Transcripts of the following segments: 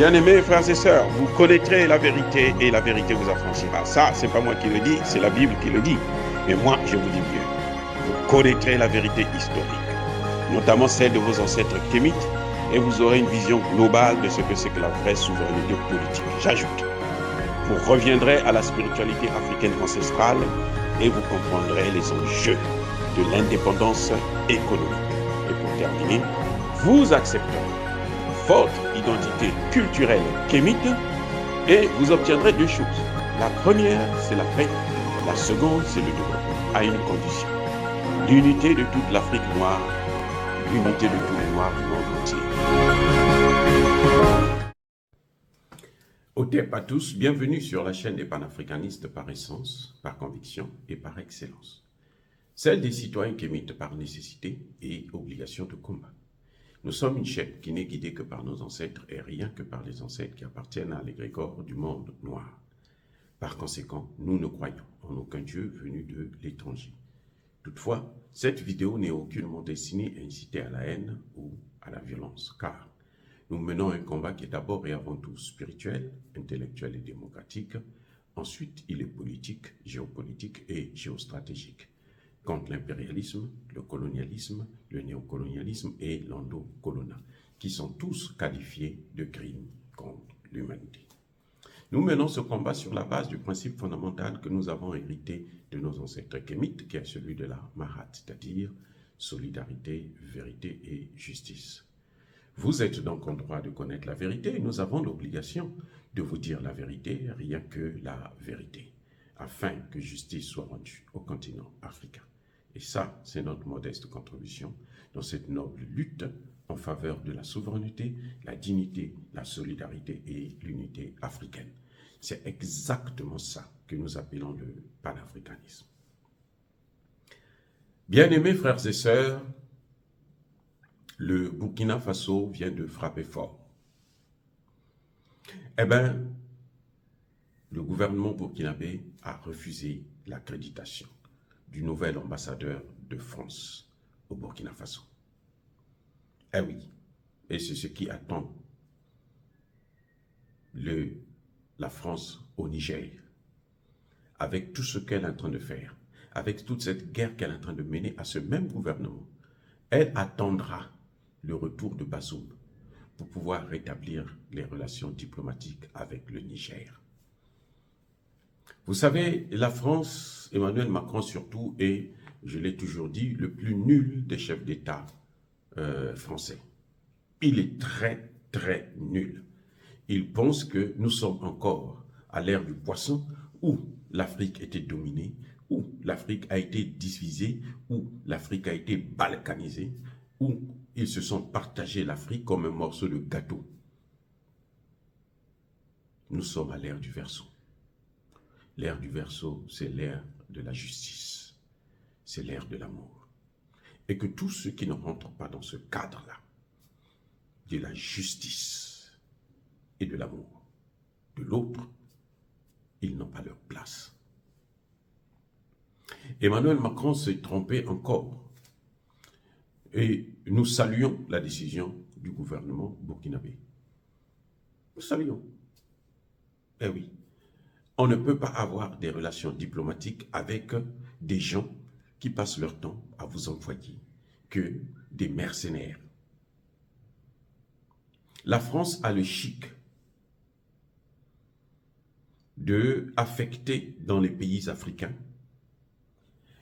Bien-aimés frères et sœurs, vous connaîtrez la vérité et la vérité vous affranchira. Ça, c'est pas moi qui le dis, c'est la Bible qui le dit. Mais moi, je vous dis mieux. Vous connaîtrez la vérité historique, notamment celle de vos ancêtres kémites, et vous aurez une vision globale de ce que c'est que la vraie souveraineté politique. J'ajoute, vous reviendrez à la spiritualité africaine ancestrale et vous comprendrez les enjeux de l'indépendance économique. Et pour terminer, vous accepterez votre identité culturelle kémite et vous obtiendrez deux choses. La première, c'est la paix. La seconde, c'est le développement, à une condition. L'unité de toute l'Afrique noire, l'unité de tous les Noirs du monde entier. Otep à tous, bienvenue sur la chaîne des panafricanistes par essence, par conviction et par excellence. Celle des citoyens kémites par nécessité et obligation de combat. Nous sommes une chaîne qui n'est guidée que par nos ancêtres et rien que par les ancêtres qui appartiennent à l'égrégore du monde noir. Par conséquent, nous ne croyons en aucun Dieu venu de l'étranger. Toutefois, cette vidéo n'est aucunement destinée à inciter à la haine ou à la violence, car nous menons un combat qui est d'abord et avant tout spirituel, intellectuel et démocratique. Ensuite, il est politique, géopolitique et géostratégique, contre l'impérialisme, le colonialisme, le néocolonialisme et l'endocolonat, qui sont tous qualifiés de crimes contre l'humanité. Nous menons ce combat sur la base du principe fondamental que nous avons hérité de nos ancêtres kémites, qui est celui de la Mahat, c'est-à-dire solidarité, vérité et justice. Vous êtes donc en droit de connaître la vérité et nous avons l'obligation de vous dire la vérité, rien que la vérité, afin que justice soit rendue au continent africain. Et ça, c'est notre modeste contribution dans cette noble lutte en faveur de la souveraineté, la dignité, la solidarité et l'unité africaine. C'est exactement ça que nous appelons le panafricanisme. Bien-aimés frères et sœurs, le Burkina Faso vient de frapper fort. Eh bien, le gouvernement burkinabé a refusé l'accréditation du nouvel ambassadeur de France au Burkina Faso. Eh oui, et c'est ce qui attend la France au Niger, avec tout ce qu'elle est en train de faire, avec toute cette guerre qu'elle est en train de mener à ce même gouvernement. Elle attendra le retour de Bazoum pour pouvoir rétablir les relations diplomatiques avec le Niger. Vous savez, la France, Emmanuel Macron surtout, est, je l'ai toujours dit, le plus nul des chefs d'État français. Il est très, très nul. Il pense que nous sommes encore à l'ère du poisson, où l'Afrique était dominée, où l'Afrique a été divisée, où l'Afrique a été balkanisée, où ils se sont partagés l'Afrique comme un morceau de gâteau. Nous sommes à l'ère du Verseau. L'ère du Verseau, c'est l'ère de la justice, c'est l'ère de l'amour. Et que tous ceux qui ne rentrent pas dans ce cadre-là, de la justice et de l'amour de l'autre, ils n'ont pas leur place. Emmanuel Macron s'est trompé encore. Et nous saluons la décision du gouvernement burkinabé. Nous saluons. Eh oui. On ne peut pas avoir des relations diplomatiques avec des gens qui passent leur temps à vous envoyer que des mercenaires. La France a le chic de affecter dans les pays africains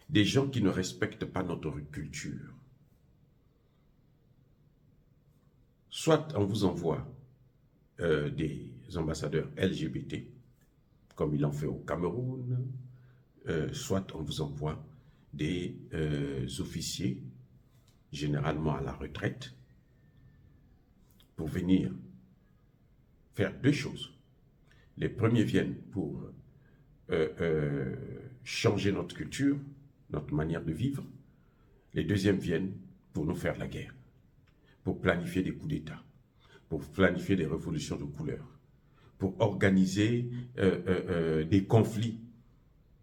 des gens qui ne respectent pas notre culture. Soit on vous envoie des ambassadeurs LGBT, comme il en fait au Cameroun, soit on vous envoie des officiers, généralement à la retraite, pour venir faire deux choses. Les premiers viennent pour changer notre culture, notre manière de vivre. Les deuxièmes viennent pour nous faire la guerre, pour planifier des coups d'État, pour planifier des révolutions de couleur, pour organiser des conflits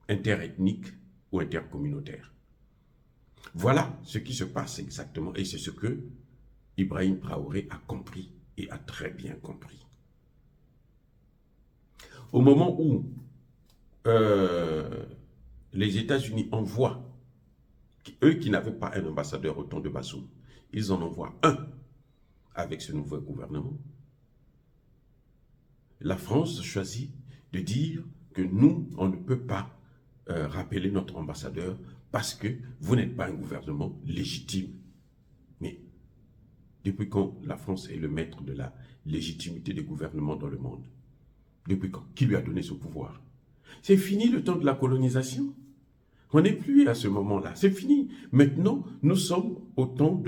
interethniques ou intercommunautaires. Voilà ce qui se passe exactement et c'est ce que Ibrahim Traoré a compris et a très bien compris. au moment où les États-Unis envoient, eux qui n'avaient pas un ambassadeur au temps de Bazoum, ils en envoient un avec ce nouveau gouvernement. La France choisit de dire que nous, on ne peut pas rappeler notre ambassadeur parce que vous n'êtes pas un gouvernement légitime. Mais depuis quand la France est le maître de la légitimité des gouvernements dans le monde? Depuis quand? Qui lui a donné ce pouvoir? C'est fini le temps de la colonisation. On n'est plus à ce moment-là. C'est fini. Maintenant, nous sommes au temps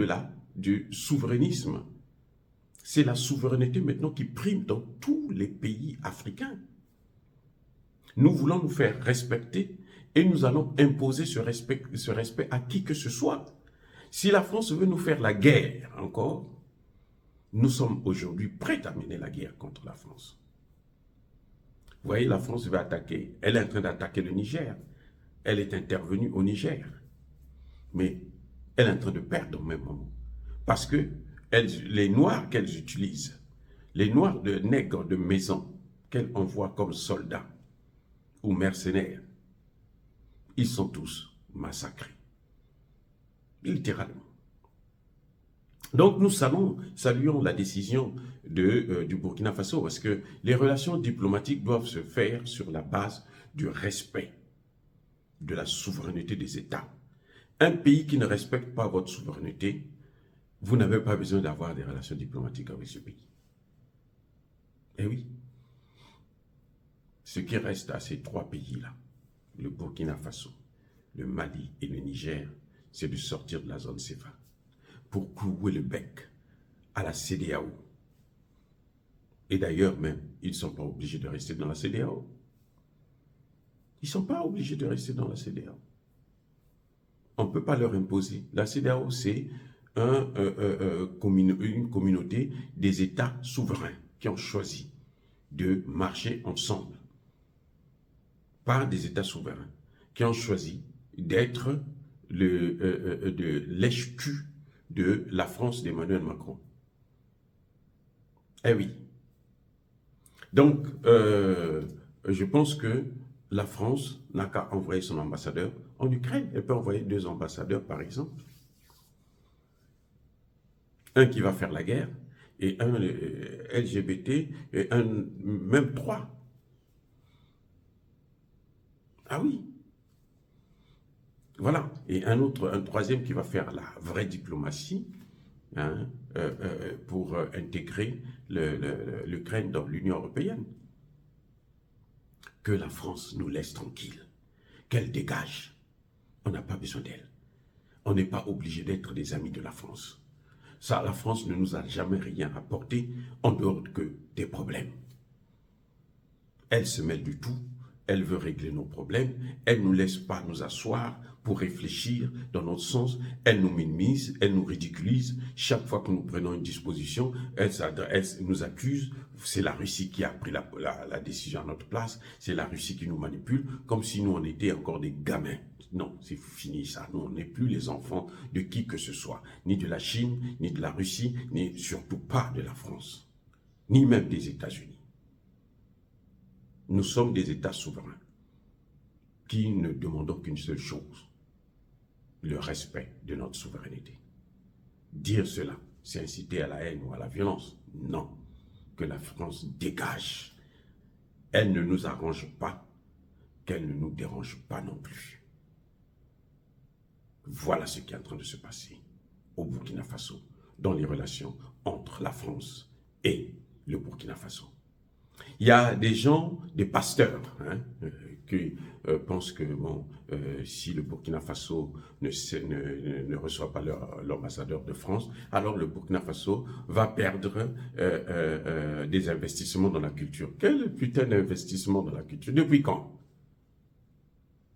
du souverainisme. C'est la souveraineté maintenant qui prime dans tous les pays africains. Nous voulons nous faire respecter et nous allons imposer ce respect à qui que ce soit. Si la France veut nous faire la guerre encore, nous sommes aujourd'hui prêts à mener la guerre contre la France. Vous voyez, la France va attaquer. Elle est en train d'attaquer le Niger. Elle est intervenue au Niger. Mais elle est en train de perdre au même moment. Parce que les Noirs qu'elles utilisent, les Noirs de nègres de maison qu'elles envoient comme soldats ou mercenaires, ils sont tous massacrés. Littéralement. Donc nous saluons la décision du Burkina Faso parce que les relations diplomatiques doivent se faire sur la base du respect de la souveraineté des États. Un pays qui ne respecte pas votre souveraineté, vous n'avez pas besoin d'avoir des relations diplomatiques avec ce pays. Eh oui. Ce qui reste à ces trois pays-là, le Burkina Faso, le Mali et le Niger, c'est de sortir de la zone CFA pour clouer le bec à la CEDEAO. Et d'ailleurs même, ils ne sont pas obligés de rester dans la CEDEAO. Ils ne sont pas obligés de rester dans la CEDEAO. On ne peut pas leur imposer. La CEDEAO, c'est une communauté des États souverains qui ont choisi de marcher ensemble. Pas des États souverains qui ont choisi d'être de lèche-cul de la France d'Emmanuel Macron. Eh oui. Donc, je pense que la France n'a qu'à envoyer son ambassadeur en Ukraine. Elle peut envoyer 2 ambassadeurs, par exemple. Un qui va faire la guerre, et un LGBT, et même 3. Ah oui. Voilà. Et un troisième qui va faire la vraie diplomatie, hein, pour intégrer l'Ukraine dans l'Union européenne. Que la France nous laisse tranquille, qu'elle dégage. On n'a pas besoin d'elle. On n'est pas obligé d'être des amis de la France. Ça, la France ne nous a jamais rien apporté en dehors que des problèmes. Elle se mêle du tout, elle veut régler nos problèmes, elle ne nous laisse pas nous asseoir pour réfléchir dans notre sens, elle nous minimise, elle nous ridiculise. Chaque fois que nous prenons une disposition, elle nous accuse. C'est la Russie qui a pris la décision à notre place, c'est la Russie qui nous manipule, comme si nous on était encore des gamins. Non, c'est fini ça. Nous, on n'est plus les enfants de qui que ce soit, ni de la Chine, ni de la Russie, ni surtout pas de la France, ni même des États-Unis. Nous sommes des États souverains qui ne demandons qu'une seule chose, le respect de notre souveraineté. Dire cela, c'est inciter à la haine ou à la violence. Non, que la France dégage. Elle ne nous arrange pas, qu'elle ne nous dérange pas non plus. Voilà ce qui est en train de se passer au Burkina Faso, dans les relations entre la France et le Burkina Faso. Il y a des gens, des pasteurs, hein, qui pensent que bon, si le Burkina Faso ne reçoit pas l'ambassadeur de France, alors le Burkina Faso va perdre des investissements dans la culture. Quel putain d'investissement dans la culture? Depuis quand?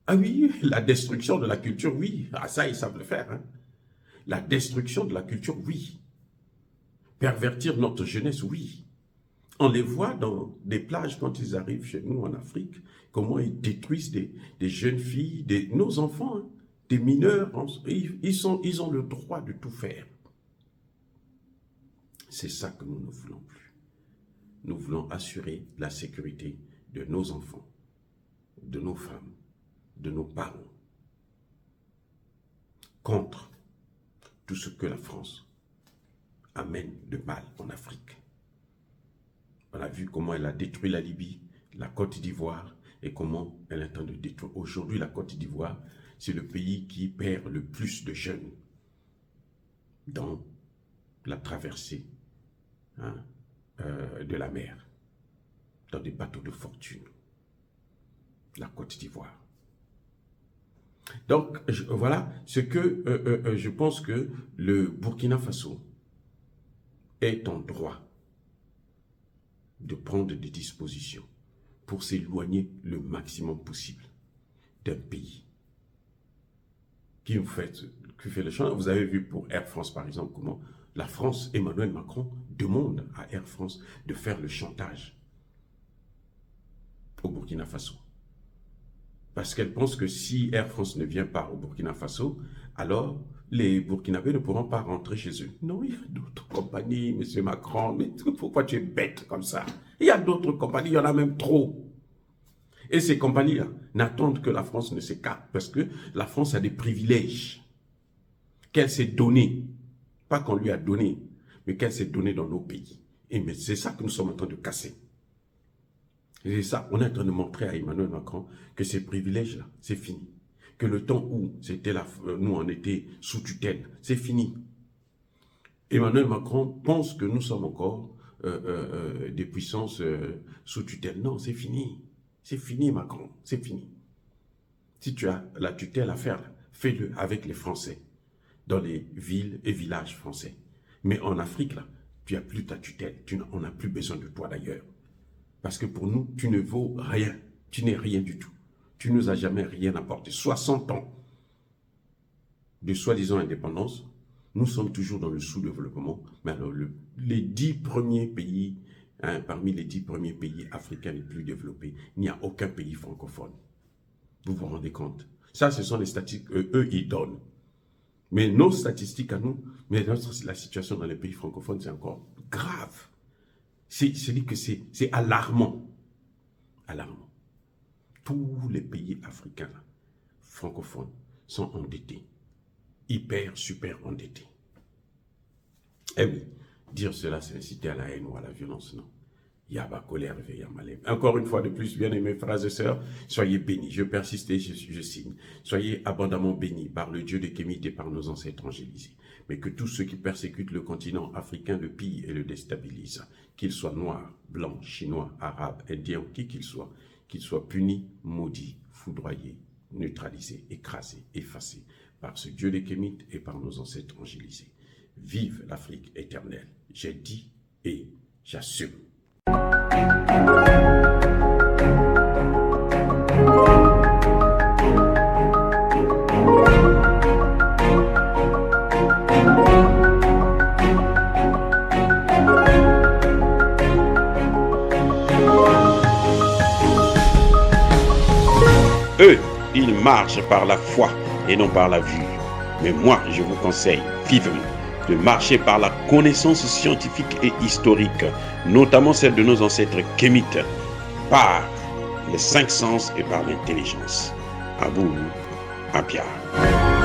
Ah oui, la destruction de la culture, oui. Ah ça, ils savent le faire. Hein. La destruction de la culture, oui. Pervertir notre jeunesse, oui. On les voit dans des plages quand ils arrivent chez nous en Afrique, comment ils détruisent des jeunes filles, nos enfants, hein, des mineurs. Ils ont le droit de tout faire. C'est ça que nous ne voulons plus. Nous voulons assurer la sécurité de nos enfants, de nos femmes, de nos parents, contre tout ce que la France amène de mal en Afrique. On a vu comment elle a détruit la Libye, la Côte d'Ivoire, et comment elle est en train de détruire. Aujourd'hui, la Côte d'Ivoire, c'est le pays qui perd le plus de jeunes dans la traversée de la mer, dans des bateaux de fortune. La Côte d'Ivoire. Donc, voilà ce que je pense que le Burkina Faso est en droit de prendre des dispositions pour s'éloigner le maximum possible d'un pays qui fait le champ. Vous avez vu pour Air France, par exemple, comment la France, Emmanuel Macron, demande à Air France de faire le chantage au Burkina Faso. Parce qu'elle pense que si Air France ne vient pas au Burkina Faso, alors les Burkinabés ne pourront pas rentrer chez eux. Non, il y a d'autres compagnies, M. Macron, mais pourquoi tu es bête comme ça? Il y a d'autres compagnies, il y en a même trop. Et ces compagnies-là n'attendent que la France ne s'écarte, parce que la France a des privilèges qu'elle s'est donnés, pas qu'on lui a donné, mais qu'elle s'est donnée dans nos pays. Et c'est ça que nous sommes en train de casser. Et c'est ça, on est en train de montrer à Emmanuel Macron que ces privilèges-là, c'est fini. Que le temps où nous on était sous tutelle, c'est fini. Emmanuel Macron pense que nous sommes encore des puissances sous tutelle. Non, c'est fini. C'est fini, Macron, c'est fini. Si tu as la tutelle à faire, fais-le avec les Français, dans les villes et villages français. Mais en Afrique, là, tu n'as plus ta tutelle, on n'a plus besoin de toi d'ailleurs. Parce que pour nous, tu ne vaux rien. Tu n'es rien du tout. Tu ne nous as jamais rien apporté. 60 ans de soi-disant indépendance, nous sommes toujours dans le sous-développement. Mais alors, les 10 premiers pays, parmi les 10 premiers pays africains les plus développés, il n'y a aucun pays francophone. Vous vous rendez compte? Ça, ce sont les statistiques eux, ils donnent. Mais nos statistiques à nous, mais la situation dans les pays francophones, c'est encore grave. C'est-à-dire que c'est alarmant. Alarmant. Tous les pays africains là, francophones sont endettés. Hyper, super endettés. Eh oui, dire cela, c'est inciter à la haine ou à la violence, non. Yaba, colère, veille, malais. Encore une fois de plus, bien-aimés frères et sœurs, soyez bénis. Je persiste et je signe. Soyez abondamment bénis par le Dieu de Kémite et par nos ancêtres angélisés. Mais que tous ceux qui persécutent le continent africain le pillent et le déstabilisent, qu'ils soient noirs, blancs, chinois, arabes, indiens, qui qu'ils soient punis, maudits, foudroyés, neutralisés, écrasés, effacés par ce Dieu de Kémite et par nos ancêtres angélisés. Vive l'Afrique éternelle. J'ai dit et j'assume. Eux, ils marchent par la foi et non par la vue. Mais moi, je vous conseille vivement de marcher par la connaissance scientifique et historique, notamment celle de nos ancêtres kémites, par les 5 sens et par l'intelligence. À vous, à Pierre.